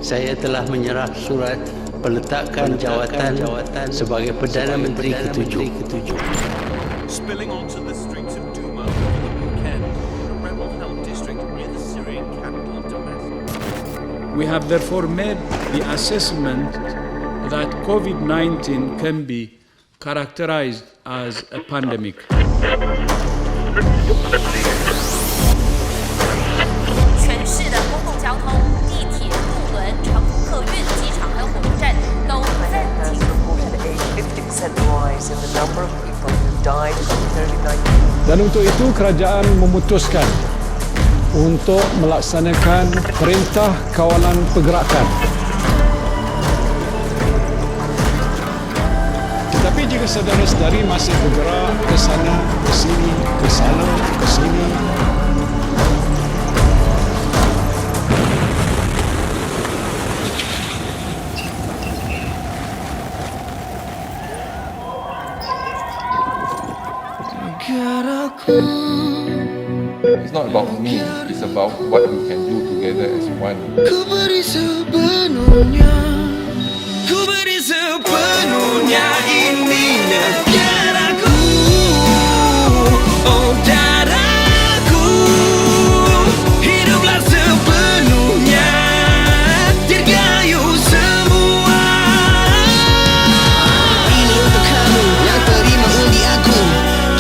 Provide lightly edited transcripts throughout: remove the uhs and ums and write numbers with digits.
saya telah menyerah surat peletakan jawatan sebagai Perdana Menteri ketujuh. Spilling onto the streets of Douma over the weekend, a rebel-held district near the Syrian capital Damascus. We have therefore made the assessment that COVID-19 can be characterized as a pandemic. 全市的公共交通、地铁、渡轮、乘客运、机场和火车站都暂停服务。 50% rise in the number of people who died from COVID-19. Dan untuk itu kerajaan memutuskan untuk melaksanakan perintah kawalan pergerakan. Tetapi jika saudara-saudari masih bergerak ke sana, ke sini, ke sana, ke sini, It's not about me, it's about what we can do together as one. Ku beri sepenuhnya, ini negaraku. Oh darahku, hiduplah sepenuhnya, dirgayu semua. Ini untuk kamu yang terima undi aku.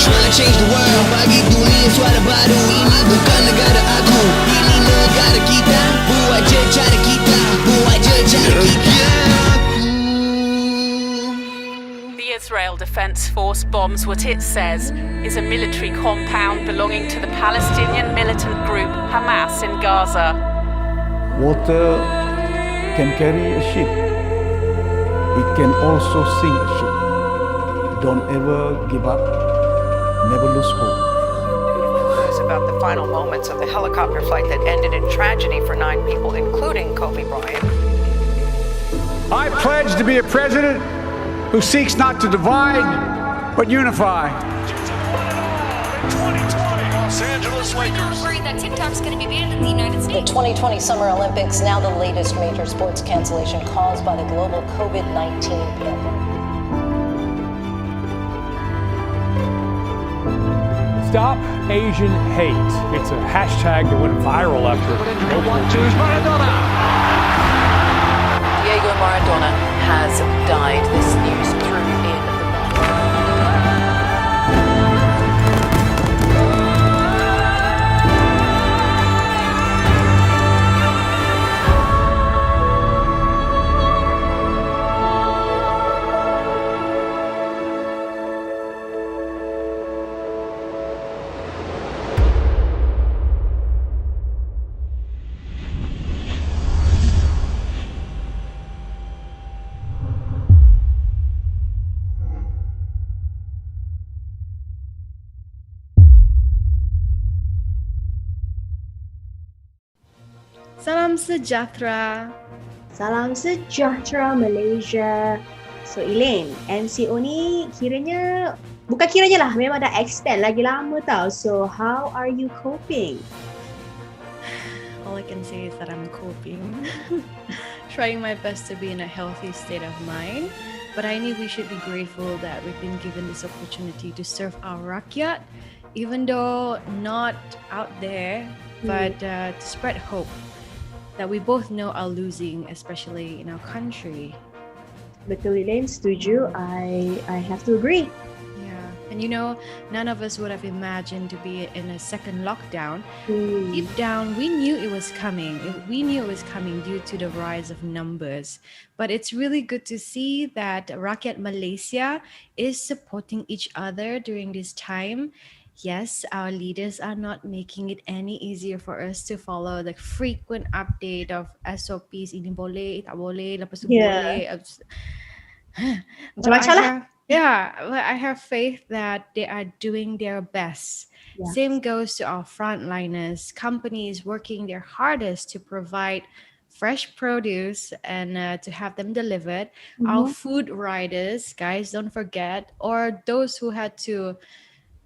Trying to change the world, bagi dunia suara baru. Ini bukan negara aku, ini negara kita. Buat je cara kita, buat je cara kita. The Israel Defense Force bombs what it says is a military compound belonging to the Palestinian militant group Hamas in Gaza. Water can carry a ship. It can also sink a ship. Don't ever give up. Never lose hope. News about the final moments of the helicopter flight that ended in tragedy for 9 people, including Kobe Bryant. I pledge to be a president who seeks not to divide, but unify. 2020 Los Angeles Lakers. Worried that TikTok's going to be banned in the United The States. 2020 Summer Olympics, now the latest major sports cancellation caused by the global COVID-19 pandemic. Stop Asian Hate. It's a hashtag that went viral after. Diego Maradona has died. This news threw in the Salam sejahtera. Salam sejahtera Malaysia. So Elaine, MCO ni bukan kiranya lah, memang dah extend lagi lama tau. So how are you coping? All I can say is that I'm coping. Trying my best to be in a healthy state of mind. But I knew we should be grateful that we've been given this opportunity to serve our rakyat, even though not out there, but to spread hope that we both know are losing, especially in our country. Betul Elaine, setuju. I have to agree. Yeah, and you know, none of us would have imagined to be in a second lockdown. Deep down, we knew it was coming. We knew it was coming due to the rise of numbers. But it's really good to see that Rakyat Malaysia is supporting each other during this time. Yes, our leaders are not making it any easier for us to follow the frequent update of SOPs. Ini boleh, tak boleh, lepas tu boleh. Macam-macam lah. But I have faith that they are doing their best. Yes. Same goes to our frontliners, companies working their hardest to provide fresh produce and to have them delivered. Our food riders, guys, don't forget, or those who had to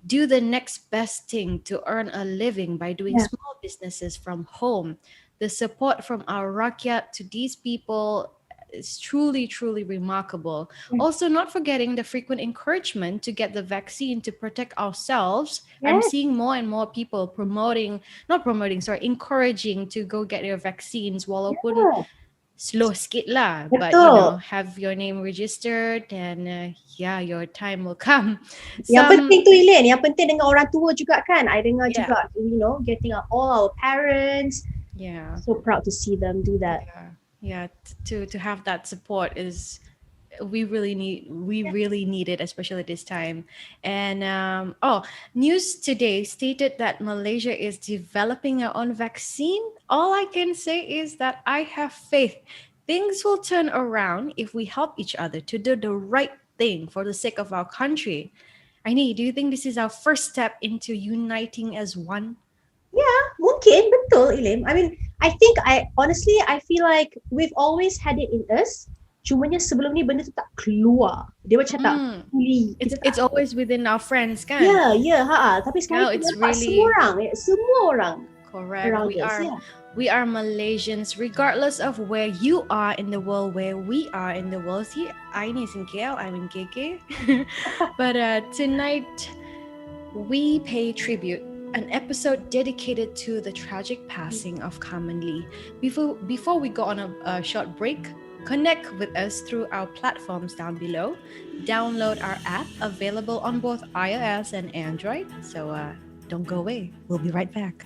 do the next best thing to earn a living by doing small businesses from home. the support from our rakyat to these people is truly, truly remarkable. Also, not forgetting the frequent encouragement to get the vaccine to protect ourselves. I'm Yes. seeing more and more people not promoting, sorry, encouraging to go get their vaccines walaupun Yeah. slow skit lah, but Betul. have your name registered and yeah, your time will come. Yang Some penting tu Elaine, yang penting dengan orang tua juga kan. I dengar Yeah. juga, getting all our parents. Yeah. So proud to see them do that. Yeah, to have that support is we really need it, especially this time. And news today stated that Malaysia is developing their own vaccine. All I can say is that I have faith things will turn around if we help each other to do the right thing for the sake of our country. Aini, do you think this is our first step into uniting as one? Yeah, mungkin betul Elaine. I mean, honestly I feel like we've always had it in us. Cumanya sebelum ni benda tu tak keluar. Dia macam tak fully. It's always within our friends, kan? Yeah, Tapi Now sekarang it's kita nampak really semua orang. correct. Around We us, are yeah. we are Malaysians, regardless of where you are in the world, where we are in the world. See, Aini is in KL, I'm in KK. But tonight we pay tribute. An episode dedicated to the tragic passing of Carmen Lee. Before we go on a short break, connect with us through our platforms down below. Download our app, available on both iOS and Android. So don't go away. We'll be right back.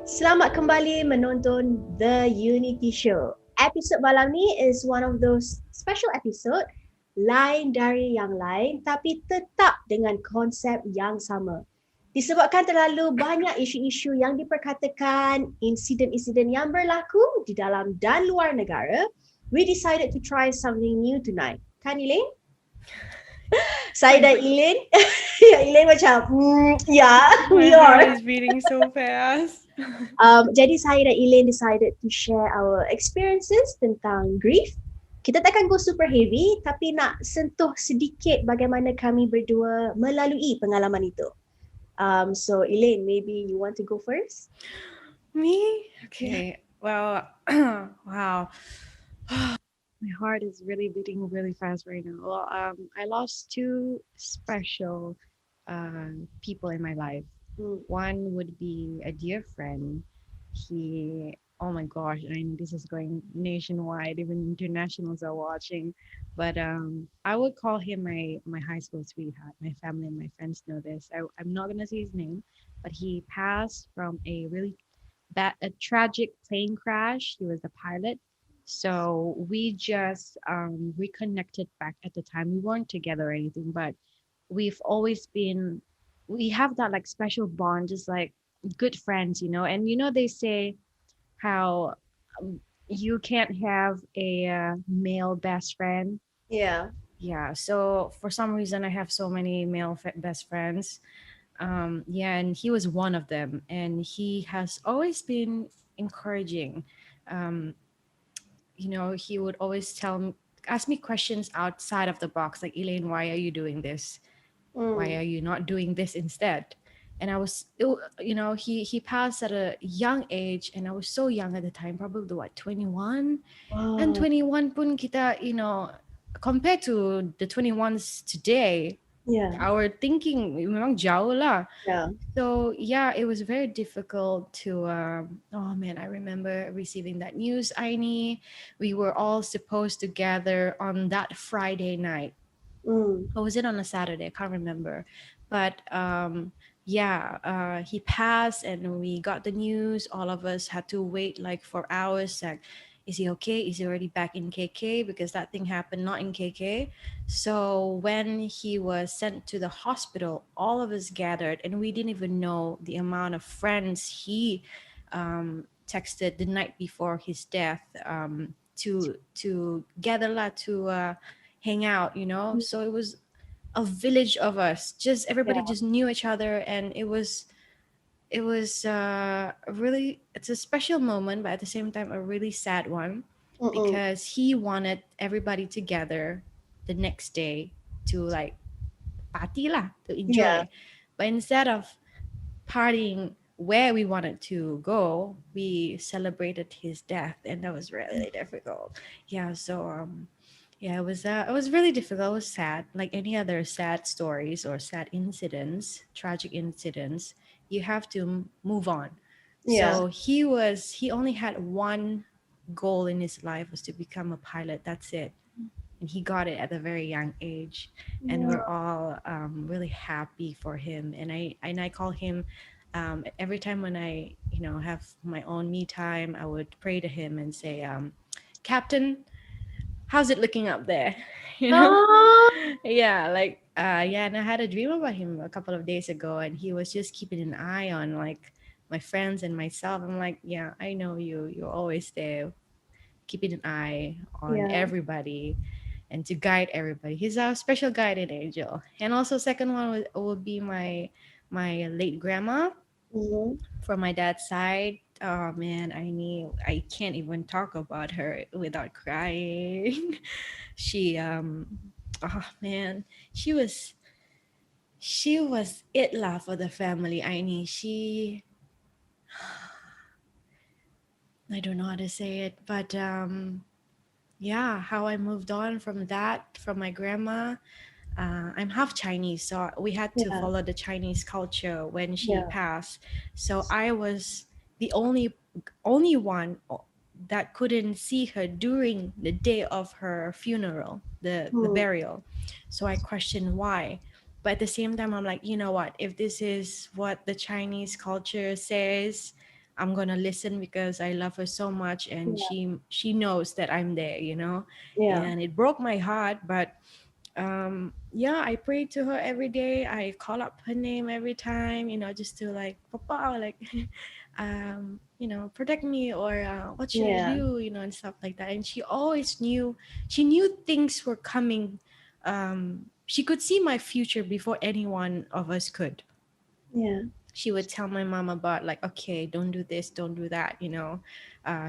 Selamat kembali menonton The Unity Show. Episod malam ni is one of those special episode, lain dari yang lain tapi tetap dengan konsep yang sama. Disebabkan terlalu banyak isu-isu yang diperkatakan, insiden-insiden yang berlaku di dalam dan luar negara, we decided to try something new tonight. Kan Elaine? Saya dan Elaine, Elaine macam, we My are. heart is beating so fast. Jadi saya dan Elaine decided to share our experiences tentang grief. Kita takkan go super heavy, tapi nak sentuh sedikit bagaimana kami berdua melalui pengalaman itu. So Elaine, maybe you want to go first? Me? Okay. Well, wow. My heart is really beating really fast right now. Well, I lost two special people in my life. One would be a dear friend. He, oh my gosh, I know this is going nationwide, even internationals are watching. But I would call him my high school sweetheart. My family and my friends know this. I'm not gonna say his name, but he passed from a tragic plane crash. He was a pilot. So we just reconnected back at the time. We weren't together or anything, but we've always been, we have that like special bond, just like good friends, And they say how you can't have a male best friend. Yeah. Yeah. So for some reason, I have so many male best friends. And he was one of them, and he has always been encouraging. He would always ask me questions outside of the box, like, Elaine, why are you doing this? Why are you not doing this instead? And I was, he passed at a young age, and I was so young at the time, probably 21. Wow. And 21 pun kita, compared to the 21s today, our thinking memang jauh lah. Yeah. So it was very difficult to oh man, I remember receiving that news, Aini. We were all supposed to gather on that Friday night. Or was it on a Saturday? I can't remember. But he passed and we got the news. All of us had to wait like for hours. Like, is he okay? Is he already back in KK? Because that thing happened not in KK. So when he was sent to the hospital, all of us gathered and we didn't even know the amount of friends he texted the night before his death to gather to hang out, so it was a village of us, just everybody just knew each other, and it's a special moment, but at the same time a really sad one, because he wanted everybody together the next day to like party lah, to enjoy. But instead of partying where we wanted to go, we celebrated his death, and that was really difficult. It was really difficult. It was sad. Like any other sad stories or sad incidents, tragic incidents, you have to move on. So he only had one goal in his life, was to become a pilot. That's it. And he got it at a very young age. And we're all really happy for him. And I call him every time when I have my own me time, I would pray to him and say, Captain, how's it looking up there? And I had a dream about him a couple of days ago, and he was just keeping an eye on like my friends and myself. I'm like, yeah, I know you're always there keeping an eye on everybody and to guide everybody. He's our special guardian angel. And also second one would be my late grandma from my dad's side. Oh man, I can't even talk about her without crying. She she was it lah for the family. I don't know how to say it, but how I moved on from my grandma. I'm half Chinese, so we had to follow the Chinese culture when she passed. So I was the only one that couldn't see her during the day of her funeral, the burial. So I questioned why. But at the same time, I'm like, you know what? If this is what the Chinese culture says, I'm gonna listen, because I love her so much, and she knows that I'm there, And it broke my heart, but I pray to her every day. I call up her name every time, just to like, Papa, like protect me, or what should I do, and stuff like that. And she always knew things were coming. She could see my future before any one of us could. She would tell my mom about like, okay, don't do this, don't do that,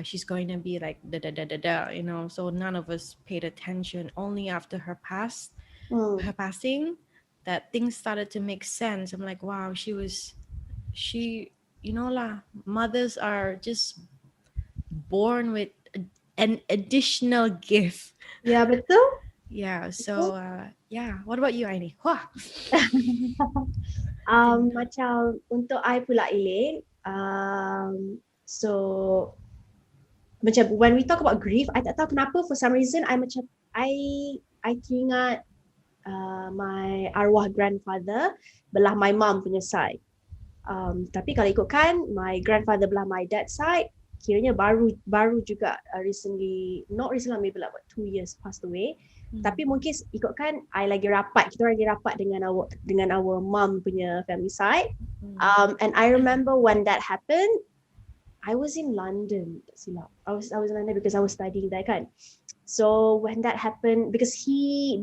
she's going to be like da da da da da, so none of us paid attention. Only after her passing, that things started to make sense. I'm like, wow, mothers are just born with an additional gift. Ya, betul. So what about you, Aini? Macam untuk I pula, Elaine, so macam when we talk about grief, I tak tahu kenapa, for some reason I teringat my arwah grandfather belah my mom punya side. Tapi kalau ikutkan my grandfather belah my dad side, kiranya baru juga not recently, maybe like 2 years passed away. Tapi mungkin ikutkan kita lagi rapat dengan our mom punya family side. And I remember when that happened, I was in London. I was in London because I was studying there kan. So when that happened, because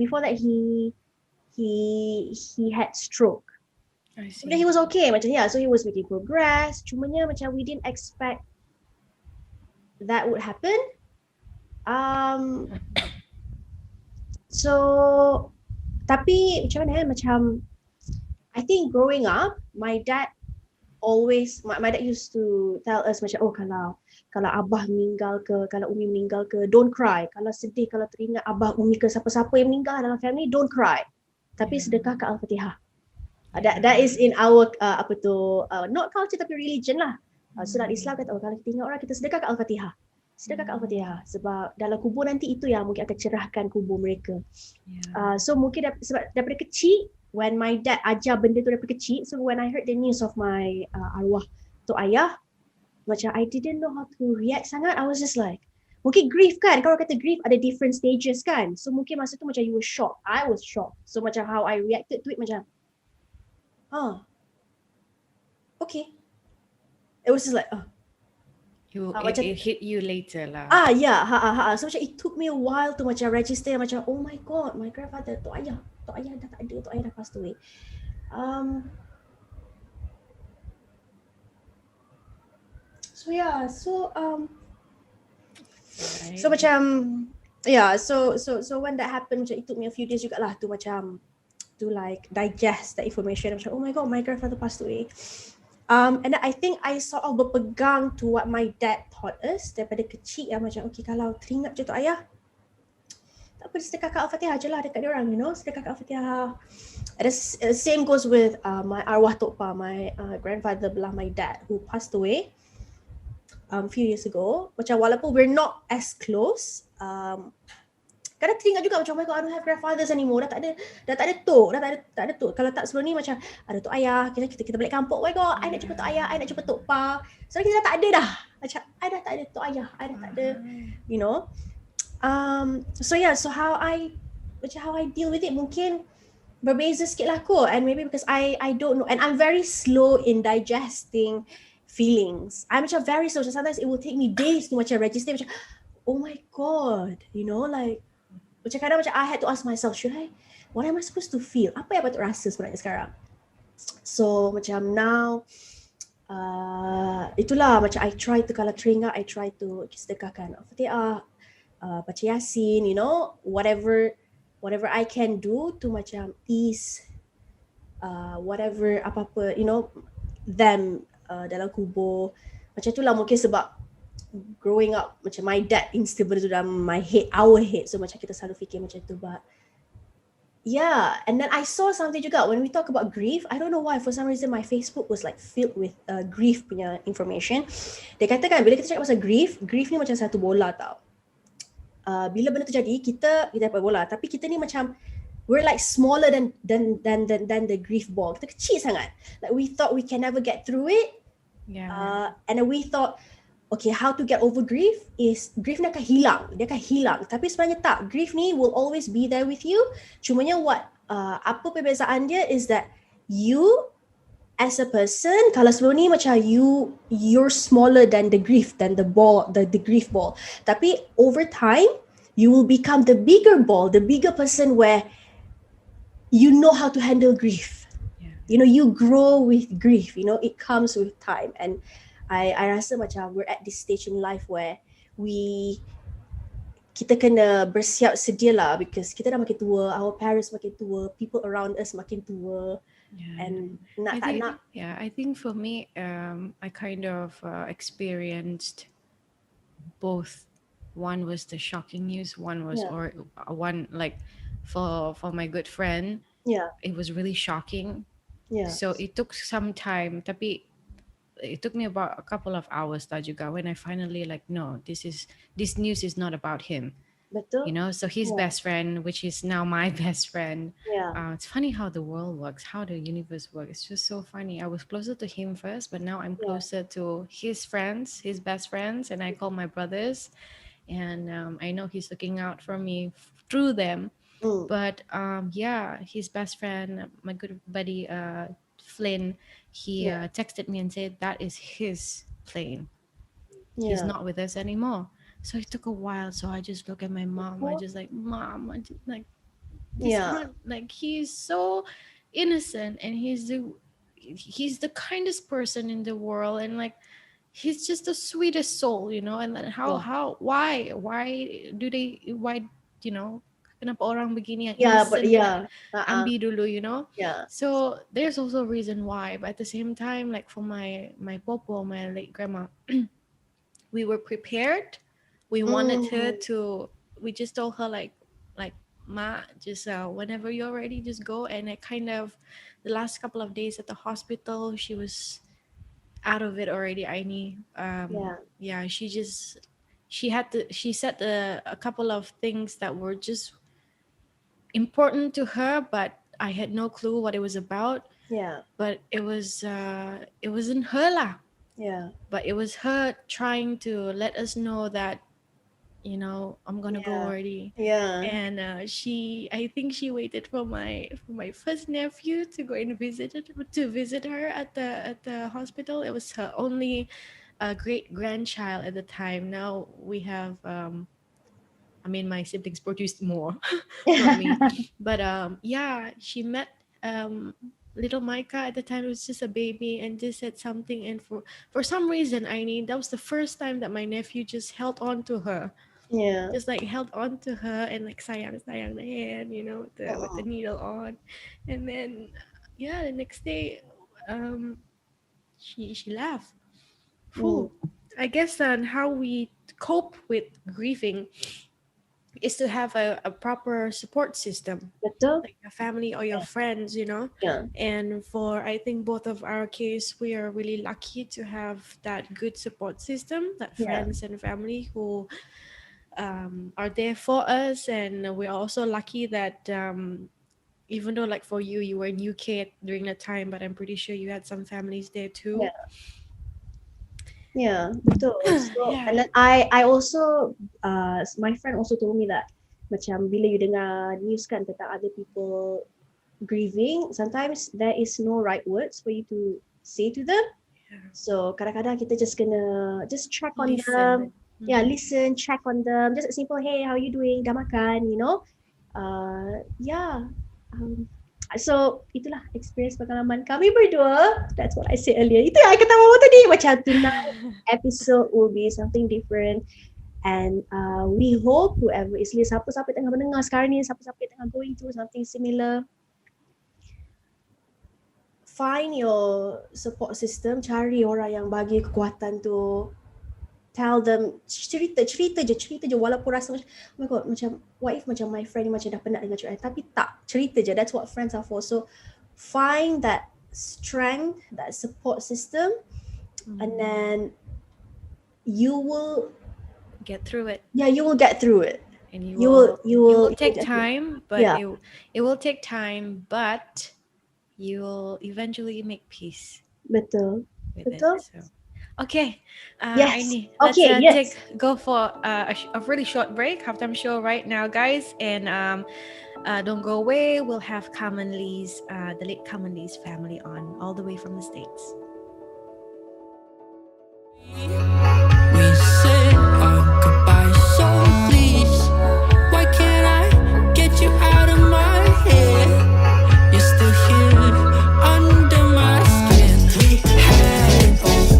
before that he had stroke. I see. But he was okay macam so he was making progress. Cumanya macam we didn't expect that would happen. So tapi macam mana macam I think growing up, my dad used to tell us macam, oh kalau abah meninggal ke, kalau umi meninggal ke, don't cry. Kalau sedih, kalau teringat abah, umi ke siapa-siapa yang meninggal dalam family, don't cry. Tapi sedekah ke Al-Fatihah. That is in our not culture tapi religion lah. So dalam Islam kata, kalau kita ingat orang, kita sedekah ke Al-Fatihah. sedekah kat Al-Fatihah. Sebab dalam kubur nanti itu yang mungkin akan cerahkan kubur mereka. So mungkin sebab daripada kecil, when my dad ajar benda tu daripada kecil, so when I heard the news of my arwah Tok Ayah, macam I didn't know how to react sangat. I was just like, mungkin grief kan, kalau kata grief ada different stages kan. So mungkin masa tu macam you were shocked. I was shocked. So macam how I reacted to it macam, okay. It was just like, it hit you later lah. So macam it took me a while to macam register macam, oh my god, my grandfather, Tok Ayah dah tak ada, Tok Ayah dah passed away. So macam so when that happened, macam it took me a few days jugalah to macam to like digest that information. Macam, oh my god, my grandfather passed away. And I think I sort of berpegang to what my dad taught us daripada kecil, yang macam, okay, kalau teringat je Tok Ayah, tak apa, sedekah kat Al-Fatihah je lah dekat diorang, you know, sedekah kat Al-Fatihah. And the same goes with my arwah Tok Pa, my grandfather belah my dad, who passed away a few years ago. Macam walaupun we're not as close, kadang teringat juga macam, oh my god, I don't have grandfathers anymore. Dah tak ada tok. Kalau tak sebelum ni macam ada Tok Ayah, kita balik kampung, oh my god, I nak jumpa Tok Ayah, I nak jumpa Tok Pa. Sekarang kita dah tak ada dah. Macam I dah tak ada Tok Ayah, I dah tak ada, you know. So how I deal with it mungkin berbeza sikit lah kot. And maybe because I don't know, and I'm very slow in digesting feelings. I'm macam very slow. Sometimes it will take me days to macam register macam, oh my god, you know, like macam kadang macam I had to ask myself, what am I supposed to feel? Apa yang patut rasa sebenarnya sekarang? So macam now, itulah macam I try to, kalau teringat, I try to sedekahkan Al-Fatihah, baca Yasin, you know, whatever I can do to macam ease whatever, apa-apa, you know, them dalam kubur. Macam itulah mungkin sebab growing up, macam my dad instill benda tu dalam my head, our head. So macam kita selalu fikir macam tu. But yeah, and then I saw something juga when we talk about grief. I don't know why, for some reason my Facebook was like filled with grief punya information. Dia katakan bila kita cakap pasal grief ni macam satu bola tau. Bila benda tu jadi, kita dapat bola, tapi kita ni macam we're like smaller than the grief ball. Kita kecil sangat. Like we thought we can never get through it. And then we thought, okay, how to get over grief is grief ni akan hilang. Dia akan hilang. Tapi sebenarnya tak. Grief ni will always be there with you. Cumanya apa perbezaan dia is that you as a person, kalau sebelum ni macam you're smaller than the grief, than the ball, the grief ball. Tapi over time, you will become the bigger ball, the bigger person where you know how to handle grief. You know, you grow with grief. You know, it comes with time. And I rasa macam we're at this stage in life where kita kena bersiap sedia lah, because kita dah makin tua, our parents makin tua, people around us makin tua. And I think for me, I kind of experienced both. One was the shocking news, one was one like for my good friend, it was really shocking. So it took some time, tapi it took me about a couple of hours juga when I finally like, no, this news is not about him. Betul. You know, so his best friend, which is now my best friend. It's funny how the world works, how the universe works. It's just so funny. I was closer to him first, but now I'm closer to his friends, his best friends, and I call my brothers. And I know he's looking out for me through them. But his best friend, my good buddy Flynn, he texted me and said that is his plane. He's not with us anymore. So it took a while. So I just look at my mom. I just like, Mom, I just like, like he's so innocent, and he's the kindest person in the world, and like he's just the sweetest soul, you know. And then why you know, kenapa orang begini yang innocent, ambil dulu, you know. So there's also a reason why, but at the same time, like for my popo, my late grandma, we were prepared. We wanted her to, we just told her like Ma, just whenever you're ready, just go. And it kind of, the last couple of days at the hospital, she was out of it already, Aini. She just she said a couple of things that were just important to her, but I had no clue what it was about. Yeah. But it wasn't her lah. Yeah. But it was her trying to let us know that, I'm gonna go already. Yeah. And I think she waited for my first nephew to go and visit her at the hospital. It was her only great grandchild at the time. Now we have my siblings produced more from me. But yeah, she met little Micah at the time. It was just a baby and just said something, and for some reason, that was the first time that my nephew just held on to her. Yeah. Just like held on to her and like sayang the hand, with the needle on. And then the next day she left. Whew. I guess how we cope with grieving is to have a proper support system. Betul. Like a family or your friends, Yeah. And for I think both of our case, we are really lucky to have that good support system, that friends and family who are there for us. And we're also lucky that even though like for you were in UK during that time, but I'm pretty sure you had some families there too. Yeah, betul. So and then I also my friend also told me that macam bila you dengar news kan tentang other people grieving, sometimes there is no right words for you to say to them. So kadang-kadang kita just kena just check on them. Yeah, listen, check on them. Just a simple, hey, how are you doing? Dah makan, Yeah. So itulah experience pengalaman kami berdua. That's what I said earlier. Itu yang I kata mama tadi. Macam tonight episode will be something different. And we hope whoever is listening, siapa-siapa tengah mendengar sekarang ni, siapa-siapa tengah going through something similar, find your support system. Cari orang yang bagi kekuatan tu. Tell them, cerita je walaupun rasa macam, oh my god, macam what if macam my friend ni macam dah penat dengan cerita, tapi tak, cerita je. That's what friends are for. So find that strength, that support system, and then you will get through it. Yeah, you will get through it. And you will take time, but it will take time, but you will eventually make peace. Betul. Betul. Okay. Yes. Let's go for a really short break, halftime show right now, guys. And don't go away. We'll have Carmen Lee's, the late Carmen Lee's family on, all the way from the States. We said our goodbye, so please, why can't I get you out of my head? You're still here under my skin. We had it all.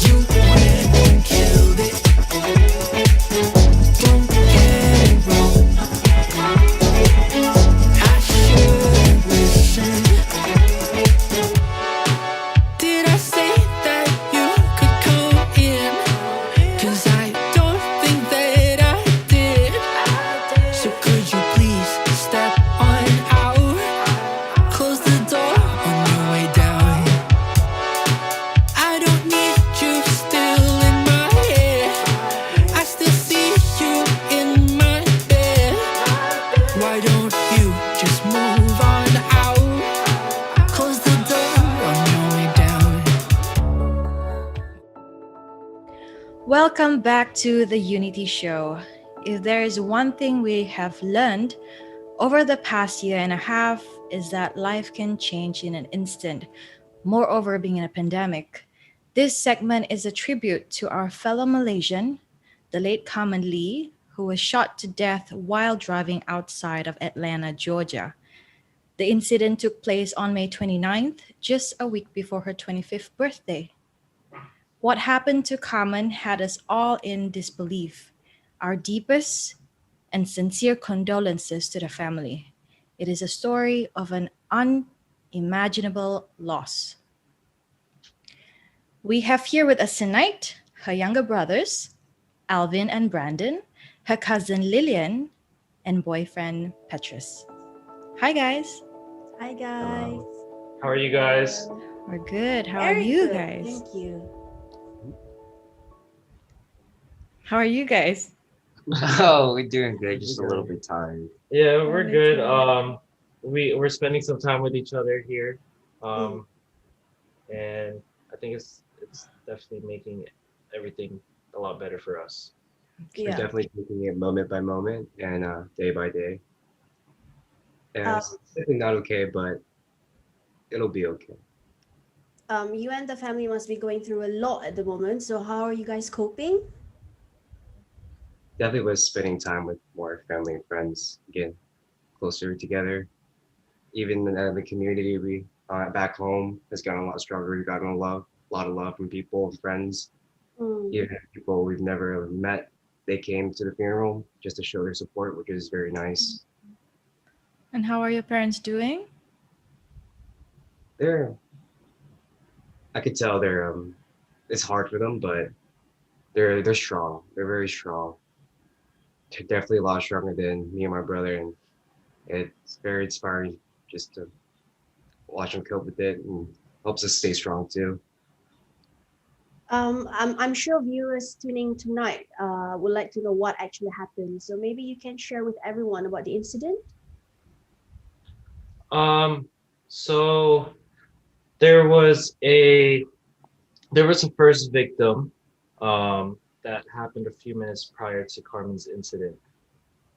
You went and killed it. Don't get it wrong. I should listen. Did I say that you could come in? 'Cause I don't think that I did. So could you please step on out? Close the door on your way down. I don't need you still in my head. I still see you in my bed. Why don't you just move on out? Close the door on your way down. Welcome back to the Unity Show. If there is one thing we have learned over the past year and a half is that life can change in an instant. Moreover, being in a pandemic, this segment is a tribute to our fellow Malaysian, the late Carmen Lee, who was shot to death while driving outside of Atlanta, Georgia. The incident took place on May 29th, just a week before her 25th birthday. What happened to Carmen had us all in disbelief. Our deepest and sincere condolences to the family. It is a story of an unimaginable loss. We have here with us tonight her younger brothers, Alvin and Brandon, her cousin Lillian, and boyfriend Petrus. Hi, guys. Hi, guys. How are you guys? We're good. How Very are you good. guys? Thank you. How are you guys? Oh, we're doing good. Just a little bit tired. Yeah, we're good. Little. We're spending some time with each other here, Mm. and I think it's definitely making everything a lot better for us. We're Yeah. definitely taking it moment by moment and day by day. And Um, it's definitely not okay, but it'll be okay. you and the family must be going through a lot at the moment. So how are you guys coping? Definitely was spending time with more family and friends, getting closer together. Even the community we back home has gotten a lot stronger. We've gotten a lot of love from people and friends. Mm. Even people we've never met, they came to the funeral just to show their support, which is very nice. And how are your parents doing? They're, I could tell it's hard for them, but they're strong. They're very strong. They're definitely a lot stronger than me and my brother, and it's very inspiring just to watch them cope with it, and helps us stay strong too. I'm sure viewers tuning tonight would like to know what actually happened. So maybe you can share with everyone about the incident. So there was a first victim that happened a few minutes prior to Carmen's incident.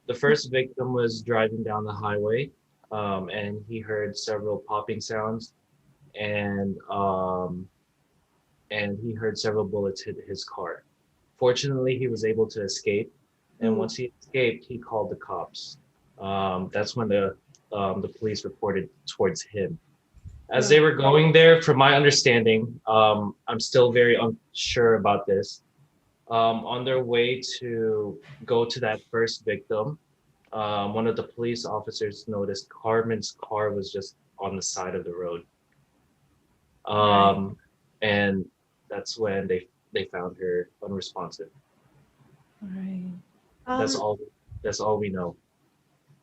The first victim was driving down the highway, and he heard several popping sounds, and he heard several bullets hit his car. Fortunately, he was able to escape, and once he escaped, he called the cops. That's when the police reported towards him. As they were going there, from my understanding, I'm still very unsure about this. On their way to go to that first victim, one of the police officers noticed Carmen's car was just on the side of the road. And that's when they found her unresponsive. Right. That's all we know.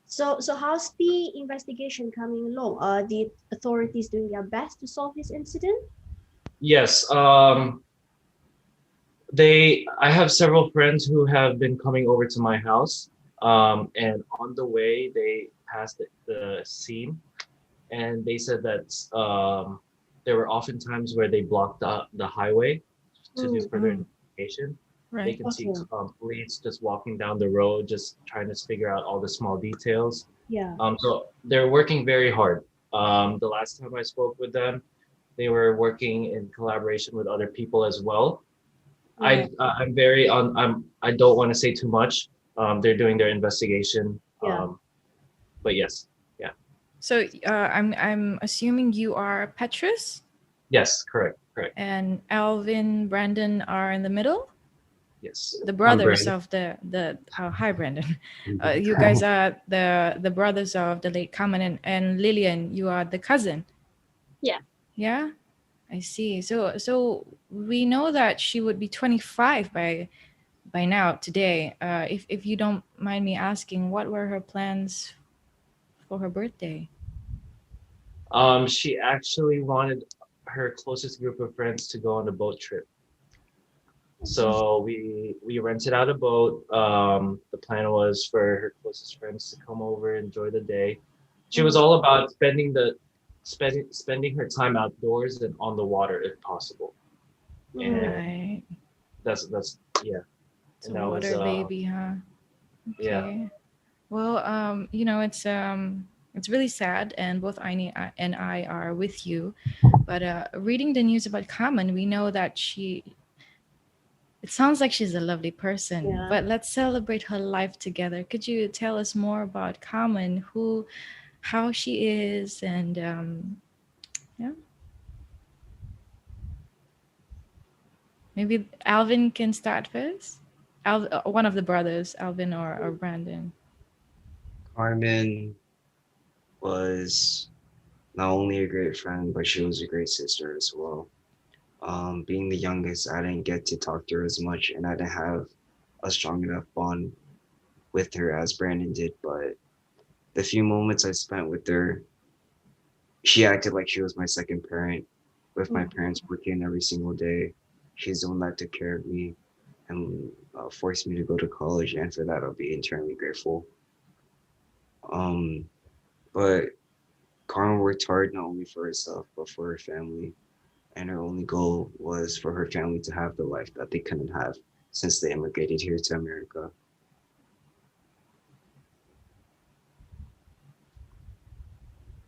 So how's the investigation coming along? Are the authorities doing their best to solve this incident? Yes. I have several friends who have been coming over to my house. And on the way they passed the scene, and they said that there were often times where they blocked the highway to do further investigation. Right. They can see police just walking down the road, just trying to figure out all the small details. Yeah. So they're working very hard. The last time I spoke with them, they were working in collaboration with other people as well. Yeah. I don't want to say too much. They're doing their investigation. Yeah. But yes, yeah. So I'm assuming you are Petrus Yes, correct. and Alvin, Brandon are in the middle. Yes. The brothers Brandon. of the hi Brandon. You guys are the brothers of the late Carmen and Lillian. You are the cousin. Yeah. Yeah, I see. So we know that she would be 25 by now today. If you don't mind me asking, what were her plans for her birthday? She actually wanted her closest group of friends to go on a boat trip. So we rented out a boat. The plan was for her closest friends to come over, enjoy the day. She was all about spending her time outdoors and on the water if possible. And Right. that's yeah. It's And a that was, water baby, huh? Okay. Yeah. Well, it's really sad, and both Aini and I are with you. But reading the news about Carmen, we know that it sounds like she's a lovely person. Yeah. But let's celebrate her life together. Could you tell us more about Carmen, how she is, and yeah? Maybe Alvin can start first. One of the brothers, Alvin or Brandon. Carmen was not only a great friend, but she was a great sister as well. Being the youngest, I didn't get to talk to her as much, and I didn't have a strong enough bond with her as Brandon did. But the few moments I spent with her, she acted like she was my second parent. With my parents working every single day, she's the one that took care of me, and forced me to go to college, and for that I'll be eternally grateful. But Carmen worked hard not only for herself but for her family, and her only goal was for her family to have the life that they couldn't have since they immigrated here to America.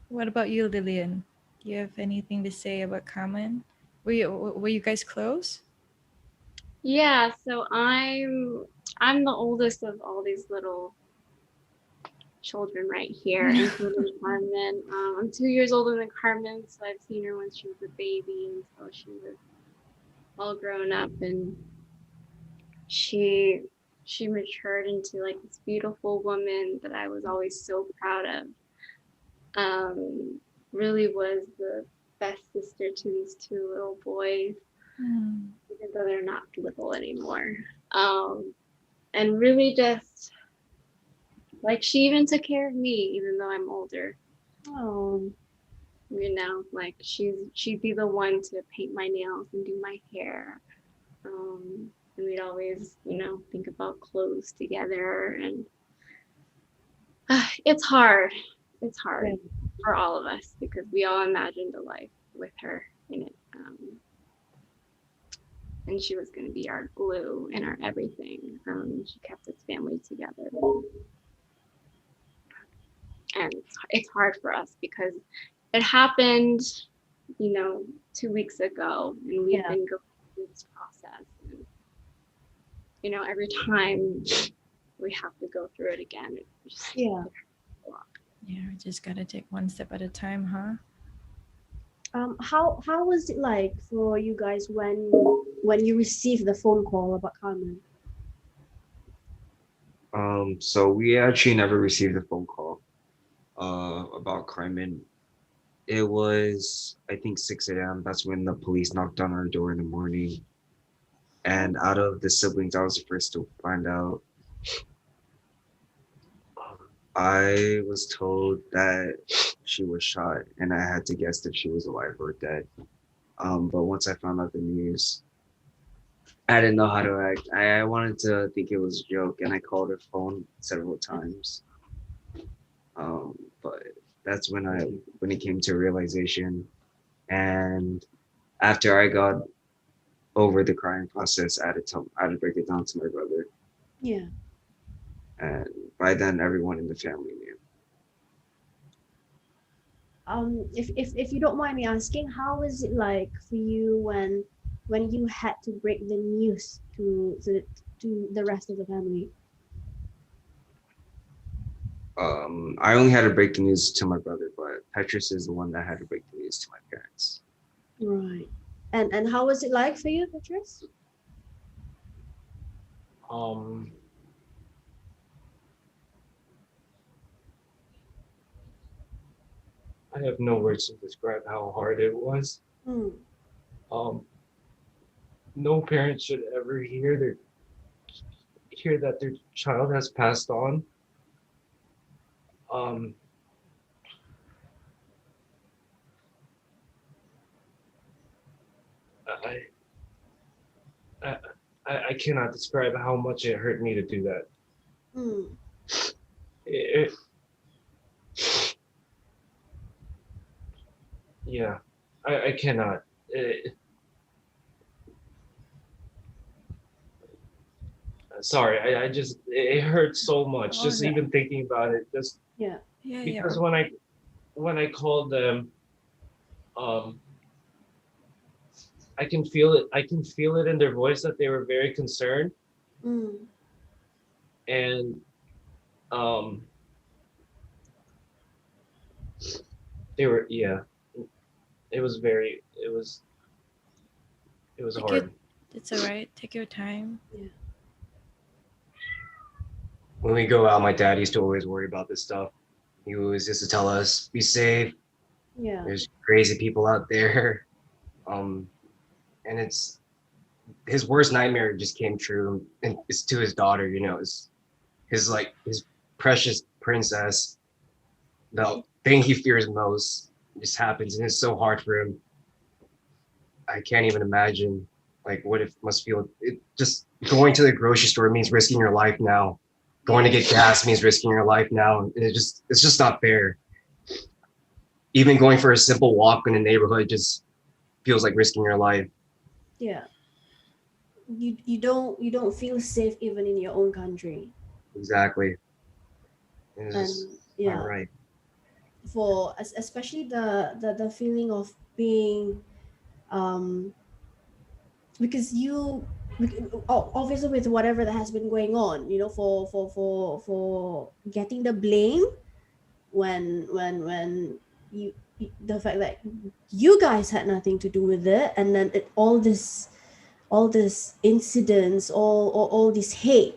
What about you, Lillian? Do you have anything to say about Carmen? Were you guys close? Yeah, so I'm the oldest of all these little children right here, including Carmen. I'm 2 years older than Carmen, so I've seen her when she was a baby, and so she was all grown up, and she matured into like this beautiful woman that I was always so proud of. Really was the best sister to these two little boys, even though they're not little anymore. And really just like she even took care of me, even though I'm older. Oh, You know, like she'd be the one to paint my nails and do my hair. And we'd always, you know, think about clothes together, and it's hard. It's hard for all of us because we all imagined a life with her in it. And she was going to be our glue and our everything. She kept this family together. And it's hard for us because it happened, you know, 2 weeks ago, and we've been going through this process. And, you know, every time we have to go through it again. Yeah, we just gotta take one step at a time, huh? How was it like for you guys when you received the phone call about Carmen? So we actually never received a phone call about Carmen. It was, I think, 6 a.m. That's when the police knocked on our door in the morning. And out of the siblings, I was the first to find out. I was told that she was shot, and I had to guess if she was alive or dead. But once I found out the news, I didn't know how to act. I wanted to think it was a joke, and I called her phone several times. But that's when it came to realization, and after I got over the crying process, I had to break it down to my brother, Yeah. and by then everyone in the family knew. If you don't mind me asking, how was it like for you when you had to break the news to the rest of the family? I only had to break the news to my brother, but Petrus is the one that had to break the news to my parents. Right. And how was it like for you, Petrus? I have no words to describe how hard it was. No parent should ever hear that their child has passed on. I cannot describe how much it hurt me to do that. Yeah, I cannot. Sorry, I just, it hurts so much just even thinking about it. Just because when I called them, I can feel it. I can feel it in their voice that they were very concerned. And they were, it was hard. It's all right. Take your time. When we go out, my dad used to always worry about this stuff. He always used to tell us, be safe. Yeah. There's crazy people out there. And it's his worst nightmare just came true. And it's to his daughter, you know, his precious princess. The thing he fears most just happens, and it's so hard for him. I can't even imagine Like what it must feel. It just going to the grocery store means risking your life now. Going to get gas means risking your life now. And it's just not fair. Even going for a simple walk in the neighborhood just feels like risking your life. Yeah. You don't feel safe even in your own country. Exactly. It's And just yeah, not right. for especially the feeling of being um because obviously with whatever that has been going on, for getting the blame when the fact that you guys had nothing to do with it, and then all this incidents, all this hate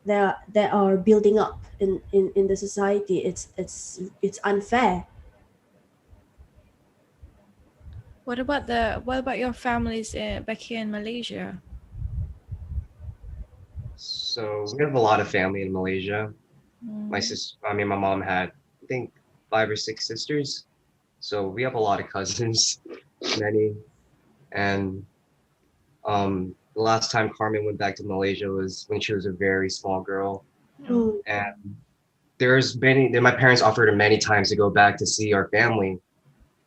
that are building up in the society. It's unfair. What about your families back here in Malaysia? So we have a lot of family in Malaysia. My mom had, I think, 5 or 6 sisters. So we have a lot of cousins, many. And the last time Carmen went back to Malaysia was when she was a very small girl. Mm. And my parents offered her many times to go back to see our family.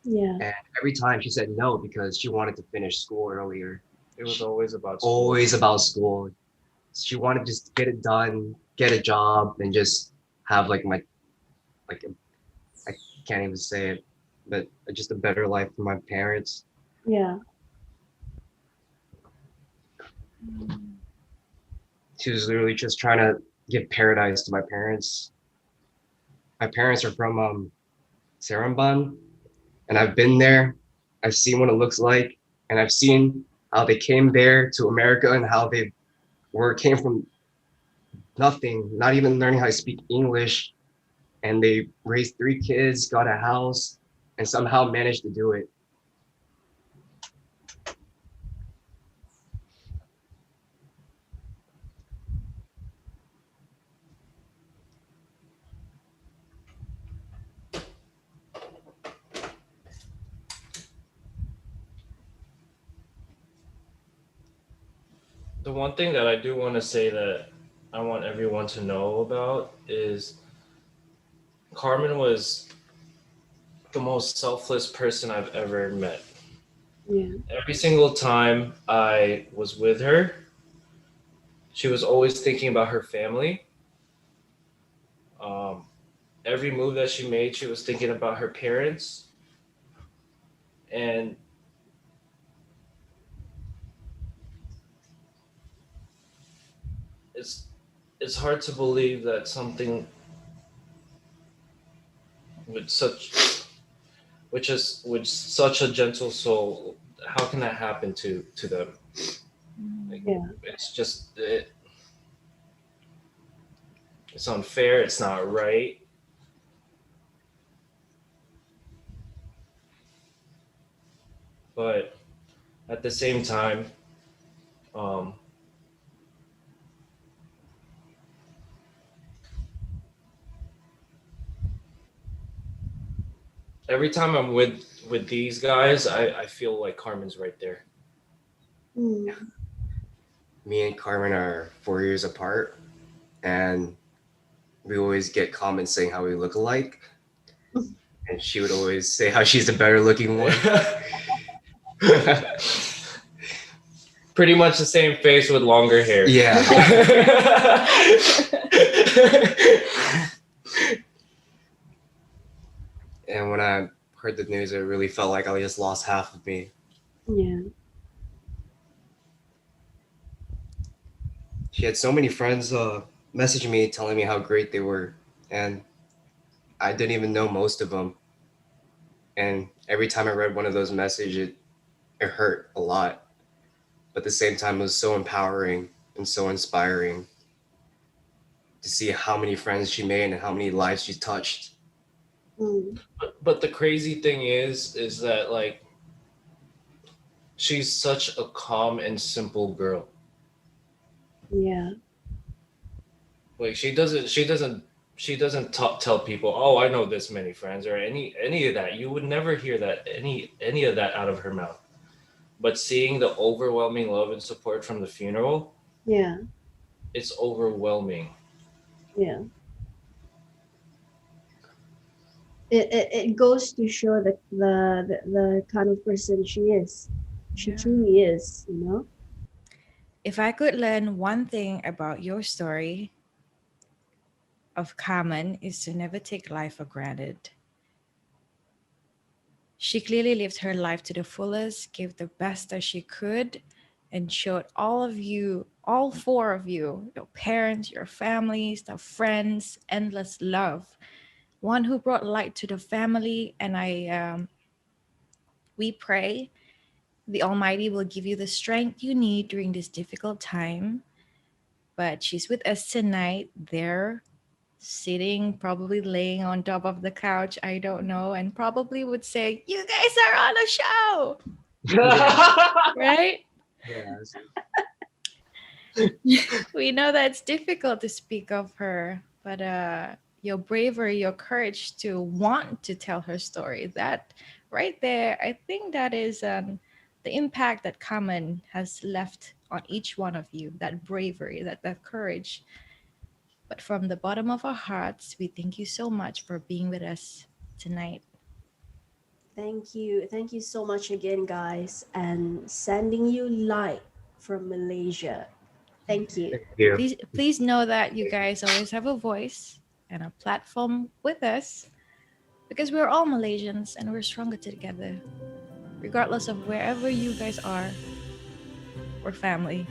Yeah. And every time she said no because she wanted to finish school earlier. It was always about school. Always about school. She wanted to just get it done, get a job, and just have like I can't even say it, but just a better life for my parents. Yeah. She was literally just trying to give paradise to my parents. My parents are from Seremban, and I've been there. I've seen what it looks like, and I've seen how they came there to America and how they came from nothing, not even learning how to speak English, and they raised 3 kids, got a house, and somehow managed to do it. The one thing that I do want to say that I want everyone to know about is Carmen was the most selfless person I've ever met. Yeah. Every single time I was with her, she was always thinking about her family. Every move that she made, she was thinking about her parents. And it's hard to believe that something with such a gentle soul, how can that happen to them? Like, Yeah. it's just it's unfair. It's not right. But at the same time, every time I'm with these guys, I feel like Carmen's right there. Mm. Me and Carmen are 4 years apart, and we always get comments saying how we look alike. And she would always say how she's the better looking one. Pretty much the same face with longer hair. Yeah. And when I heard the news, it really felt like I just lost half of me. Yeah. She had so many friends messaging me telling me how great they were, and I didn't even know most of them. And every time I read one of those messages, it hurt a lot. But at the same time, it was so empowering and so inspiring to see how many friends she made and how many lives she touched. Mm. But the crazy thing is that like she's such a calm and simple girl. Yeah. Like she doesn't tell people, oh, I know this many friends or any of that. You would never hear that any of that out of her mouth. but seeing the overwhelming love and support from the funeral, Yeah, it's overwhelming. yeah. It goes to show the kind of person she is. She truly is, you know. If I could learn one thing about your story of Carmen is to never take life for granted. She clearly lived her life to the fullest, gave the best that she could, and showed all of you, all four of you, your parents, your families, the friends, endless love. One who brought light to the family, and we pray the Almighty will give you the strength you need during this difficult time. But she's with us tonight, there, sitting, probably laying on top of the couch, I don't know, and probably would say, "You guys are on a show!" Right? Yes. We know that it's difficult to speak of her, but your bravery, your courage to want to tell her story, that right there, I think that is the impact that Carmen has left on each one of you, that bravery, that courage. But from the bottom of our hearts, we thank you so much for being with us tonight. Thank you so much again, guys, and sending you light from Malaysia. Thank you. Please know that you guys always have a voice and a platform with us, because we're all Malaysians and we're stronger together. Regardless of wherever you guys are, we're family.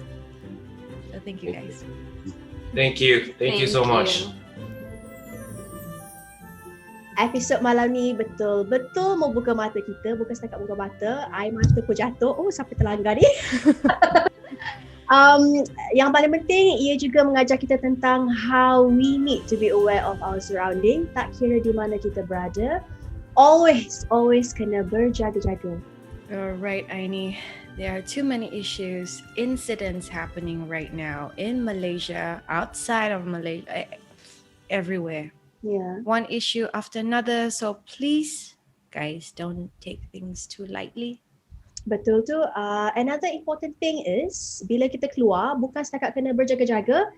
So thank you guys. Thank you. Thank you so much. Episod malam ni betul-betul mau buka mata kita, bukan setakat buka mata, air mata pun jatuh. Oh, sampai terlanggar ni. Yang paling penting, ia juga mengajar kita tentang how we need to be aware of our surrounding. Tak kira di mana kita berada, always kena berjaga-jaga. You're right, Aini. There are too many issues, incidents happening right now in Malaysia, outside of Malaysia, everywhere. Yeah. One issue after another. So please, guys, don't take things too lightly. Betul tu. Another important thing is, bila kita keluar, bukan setakat kena berjaga-jaga,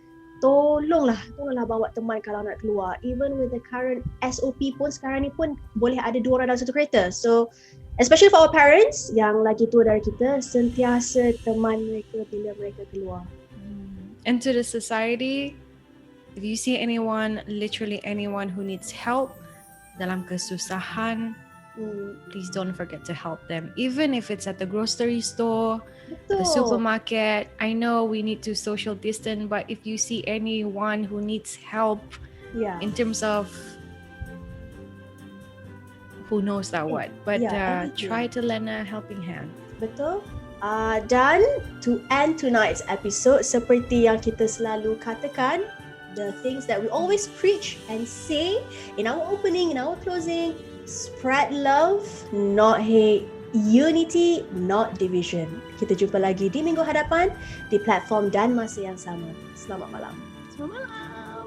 tolonglah bawa teman kalau nak keluar. Even with the current SOP pun, sekarang ni pun boleh ada 2 orang dalam satu kereta. So, especially for our parents yang lagi tua dari kita, sentiasa teman mereka bila mereka keluar. And to the society, if you see anyone, literally anyone who needs help dalam kesusahan, please don't forget to help them. Even if it's at the grocery store, the supermarket. I know we need to social distance, but if you see anyone who needs help, in terms of who knows that what, but try to lend a helping hand. Betul. Dan to end tonight's episode, seperti yang kita selalu katakan, the things that we always preach and say in our opening, in our closing, spread love, not hate, unity, not division. Kita jumpa lagi di minggu hadapan di platform dan masa yang sama. Selamat malam. Selamat malam.